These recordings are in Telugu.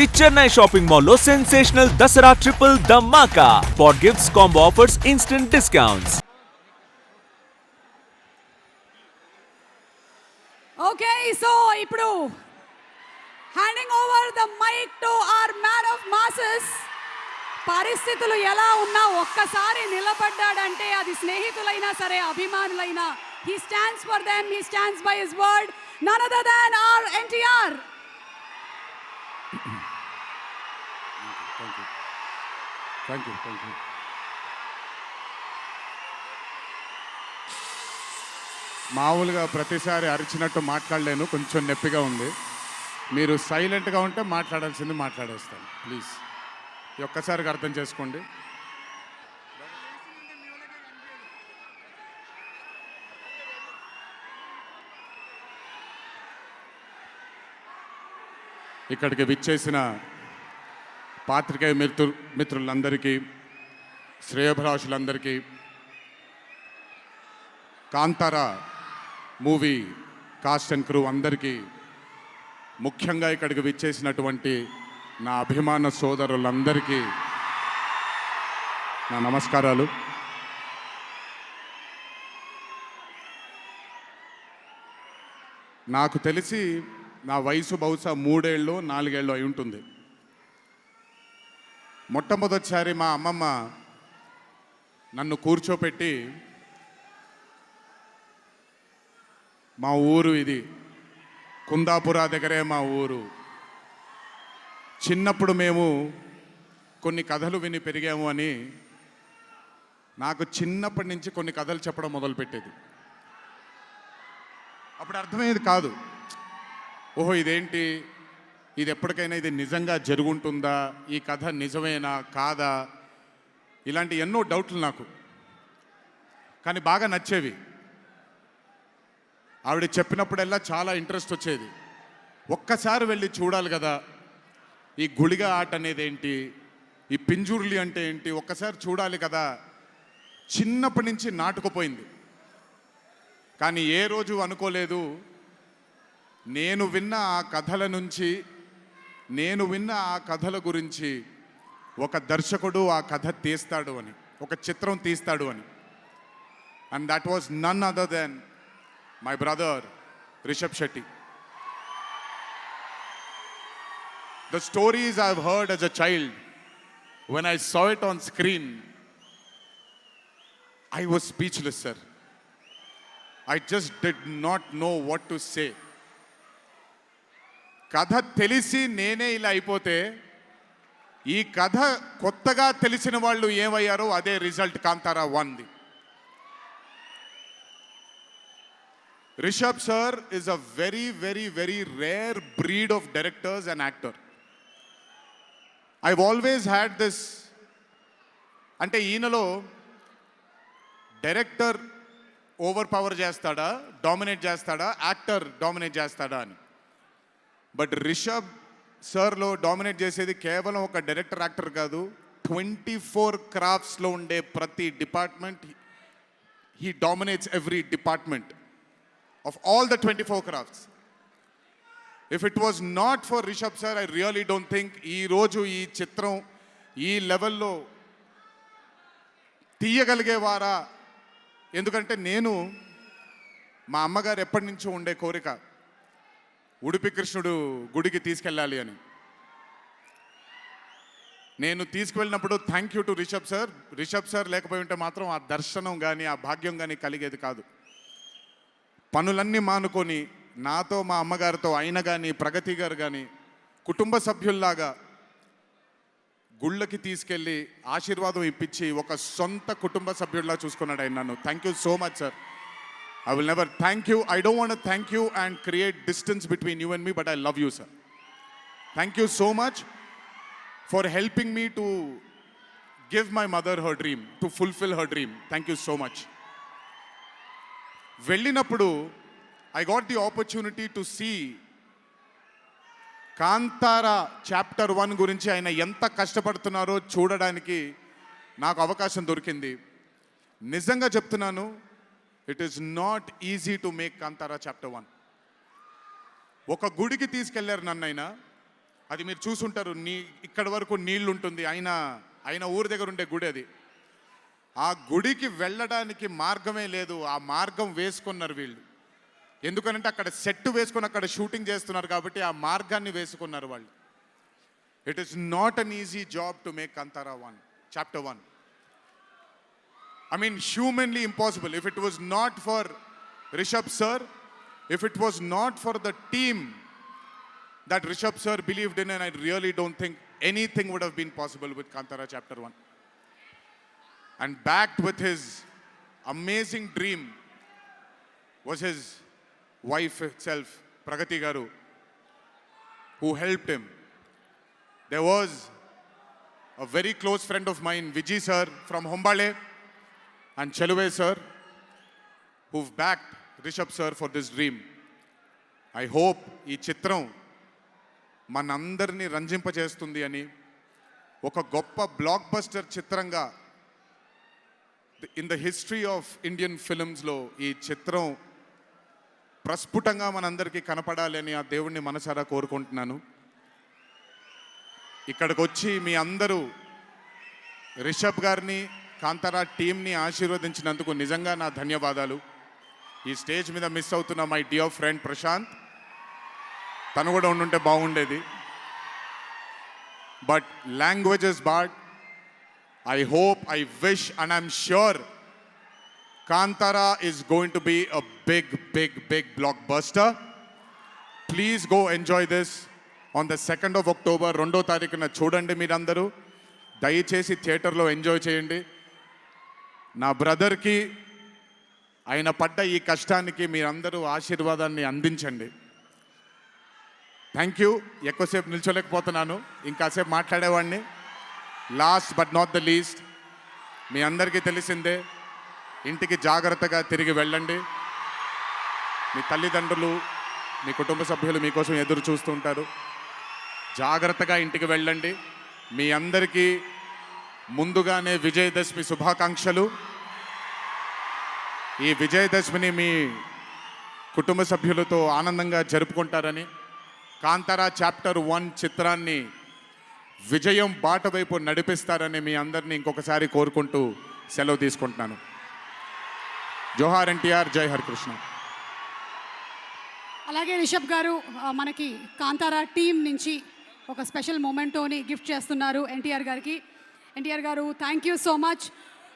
మీ చెన్నై షాపింగ్ మాల్ లో sensational Dasara triple dhamaka. Spot gifts, combo offers, instant discounts. Okay, so ఇప్పుడు handing over the mike to our man of masses. పరిస్థితులు ఎలా ఉన్నా ఒక్కసారి నిలబడ్డాడంటే అది స్నేహితులైనా సరే అభిమానులైనా, he stands for them, he stands by his word, none other than our NTR. Thank you. మామూలుగా ప్రతిసారి అరిచినట్టు మాట్లాడలేను, కొంచెం నొప్పిగా ఉంది. మీరు సైలెంట్గా ఉంటే మాట్లాడాల్సింది మాట్లాడేస్తాను. ప్లీజ్ ఈ ఒక్కసారికి అర్థం చేసుకోండి. ఇక్కడికి విచ్చేసిన పాత్రికేయ మిత్రులందరికీ, శ్రేయోభిలాషులందరికీ, Kantara movie cast and crew అందరికీ, ముఖ్యంగా ఇక్కడికి విచ్చేసినటువంటి నా అభిమాన సోదరులందరికీ నా నమస్కారాలు. నాకు తెలిసి నా వయసు బహుశా 3 ఏళ్ళు 4 ఏళ్ళు అయి ఉంటుంది. మొట్టమొదటిసారి మా అమ్మమ్మ నన్ను కూర్చోపెట్టి, మా ఊరు ఇది, కుందాపుర దగ్గరే మా ఊరు, చిన్నప్పుడు మేము కొన్ని కథలు విని పెరిగాము అని నాకు చిన్నప్పటి నుంచి కొన్ని కథలు చెప్పడం మొదలుపెట్టేది. అప్పుడు అర్థమయ్యేది కాదు, ఓహో ఇదేంటి, ఇది ఎప్పటికైనా ఇది నిజంగా జరుగుంటుందా, ఈ కథ నిజమేనా కాదా, ఇలాంటి ఎన్నో డౌట్లు నాకు. కానీ బాగా నచ్చేవి. ఆవిడ చెప్పినప్పుడల్లా చాలా ఇంట్రెస్ట్ వచ్చేది. ఒక్కసారి వెళ్ళి చూడాలి కదా, ఈ గుళిగ ఆట అనేది ఏంటి, ఈ పింజుర్లి అంటే ఏంటి, ఒక్కసారి చూడాలి కదా. చిన్నప్పటి నుంచి నాటుకుపోయింది. కానీ ఏ రోజు అనుకోలేదు నేను విన్న ఆ కథల నుంచి, నేను విన్న ఆ కథల గురించి ఒక దర్శకుడు ఆ కథ తీస్తాడు అని, ఒక చిత్రం తీస్తాడు అని. And that was none other than my brother Rishabh Shetty. The stories I've heard as a child, when I saw it on screen, I was speechless, sir. I just did not know what to say. కథ తెలిసి నేనే ఇలా అయిపోతే, ఈ కథ కొత్తగా తెలిసిన వాళ్ళు ఏమయ్యారో అదే రిజల్ట్ కాంతారా 1ది. Rishabh sir is a very rare breed of directors and actor. I've always had this, అంటే ఈయనలో డైరెక్టర్ ఓవర్ పవర్ చేస్తాడా, డామినేట్ చేస్తాడా, యాక్టర్ డామినేట్ చేస్తాడా అని. బట్ రిషబ్ సార్లో డామినేట్ చేసేది కేవలం ఒక డైరెక్టర్ యాక్టర్ కాదు, 24 క్రాఫ్ట్స్లో ఉండే ప్రతి department. He dominates every department of all the 24 crafts. If it was not for Rishabh sir, I really don't think ee roju ee chitram ee level lo తీయగలిగేవారా. ఎందుకంటే నేను మా అమ్మగారు ఎప్పటి నుంచో ఉండే కోరిక ఉడిపి కృష్ణుడు గుడికి తీసుకెళ్ళాలి అని. నేను తీసుకువెళ్ళినప్పుడు thank you to Rishabh sir లేకపోయి ఉంటే మాత్రం ఆ దర్శనం కానీ ఆ భాగ్యం కానీ కలిగేది కాదు. పనులన్నీ మానుకొని నాతో మా అమ్మగారితో ఆయన కానీ ప్రగతి గారు కానీ కుటుంబ సభ్యుల్లాగా గుళ్ళకి తీసుకెళ్ళి ఆశీర్వాదం ఇప్పించి ఒక సొంత కుటుంబ సభ్యుల్లా చూసుకున్నాడు ఆయన నన్ను. Thank you so much sir. I will never thank you, I don't want to thank you and create distance between you and me, but I love you sir. Thank you so much for helping me to give my mother her dream, to fulfil her dream. Thank you so much. వెళ్ళినప్పుడు I got the opportunity to see Kantara chapter 1 గురించి ఆయన ఎంత కష్టపడుతున్నారో చూడడానికి నాకు అవకాశం దొరికింది. నిజంగా చెప్తున్నాను, it is not easy to make Kantara chapter 1. ఒక గుడికి తీసుకెళ్లారు నన్నైనా, అది మీరు చూసుంటారు. ఇక్కడ వరకు నీళ్లు ఉంటుంది, ఆయన ఊరి దగ్గర ఉండే గుడి అది. ఆ గుడికి వెళ్ళడానికి మార్గమే లేదు. ఆ మార్గం వేసుకున్నారు వీళ్ళు. ఎందుకనంటే అక్కడ సెట్ వేసుకొని అక్కడ షూటింగ్ చేస్తున్నారు కాబట్టి ఆ మార్గాన్ని వేసుకున్నారు వాళ్ళు. It is not an easy job to make Kantara 1 chapter 1. I mean, humanly impossible. If it was not for Rishabh sir, if it was not for the team that Rishabh sir believed in, and I really don't think anything would have been possible with Kantara chapter 1. And backed with his amazing dream was his wife itself, Pragati Garu, who helped him. There was a very close friend of mine, Vijay sir from Hombale, and Cheluve sir, who've backed Rishabh sir for this dream. I hope ఈ చిత్రం మనందరినీ రంజింపజేస్తుంది అని, ఒక గొప్ప బ్లాక్ బస్టర్ చిత్రంగా in the history of Indian ఫిల్మ్స్లో ఈ చిత్రం ప్రస్ఫుటంగా మనందరికీ కనపడాలి అని ఆ దేవుణ్ణి మనసారా కోరుకుంటున్నాను. ఇక్కడికి వచ్చి మీ అందరూ రిషబ్ గారిని, కాంతారా టీంని ఆశీర్వదించినందుకు నిజంగా నా ధన్యవాదాలు. ఈ స్టేజ్ మీద మిస్ అవుతున్న మై డియర్ ఫ్రెండ్ ప్రశాంత్, తను కూడా ఉండుంటే బాగుండేది. But languages bad. I hope, I wish, and I'm sure Kantara is going to be a big blockbuster. Please go enjoy this on the 2nd of October. 2వ తారీఖున చూడండి మీరందరూ. దయచేసి థియేటర్లో ఎంజాయ్ చేయండి. నా బ్రదర్కి ఆయన పడ్డ ఈ కష్టానికి మీరందరూ ఆశీర్వాదాన్ని అందించండి. Thank you. ఎక్కువసేపు నిల్చోలేకపోతున్నాను, ఇంకాసేపు మాట్లాడేవాడిని. Last but not the least, మీ అందరికీ తెలిసిందే, ఇంటికి జాగ్రత్తగా తిరిగి వెళ్ళండి. మీ తల్లిదండ్రులు, మీ కుటుంబ సభ్యులు మీకోసం ఎదురు చూస్తుంటారు. జాగ్రత్తగా ఇంటికి వెళ్ళండి. మీ అందరికీ ముందుగానే విజయదశమి శుభాకాంక్షలు. ఈ విజయదశమిని మీ కుటుంబ సభ్యులతో ఆనందంగా జరుపుకుంటారని, కాంతారా చాప్టర్ 1 చిత్రాన్ని విజయం బాట వైపు నడిపిస్తారని మీ అందరినీ ఇంకొకసారి కోరుకుంటూ సెలవు తీసుకుంటున్నాను. జోహార్ ఎన్టీఆర్, జై హరికృష్ణ. అలాగే రిషబ్ గారు మనకి కాంతారా టీం నుంచి ఒక స్పెషల్ మొమెంటోని గిఫ్ట్ చేస్తున్నారు ఎన్టీఆర్ గారికి. NTR garu, thank you so much.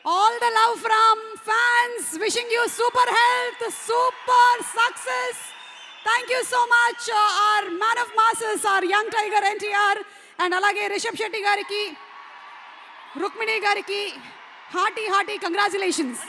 All the love from fans, wishing you super health, super success. Thank you so much our man of masses, our young tiger NTR. And అలాగే రిషబ్ శెట్టి గారికి, రుక్మిణి గారికి హార్టీ కంగ్రాచులేషన్స్.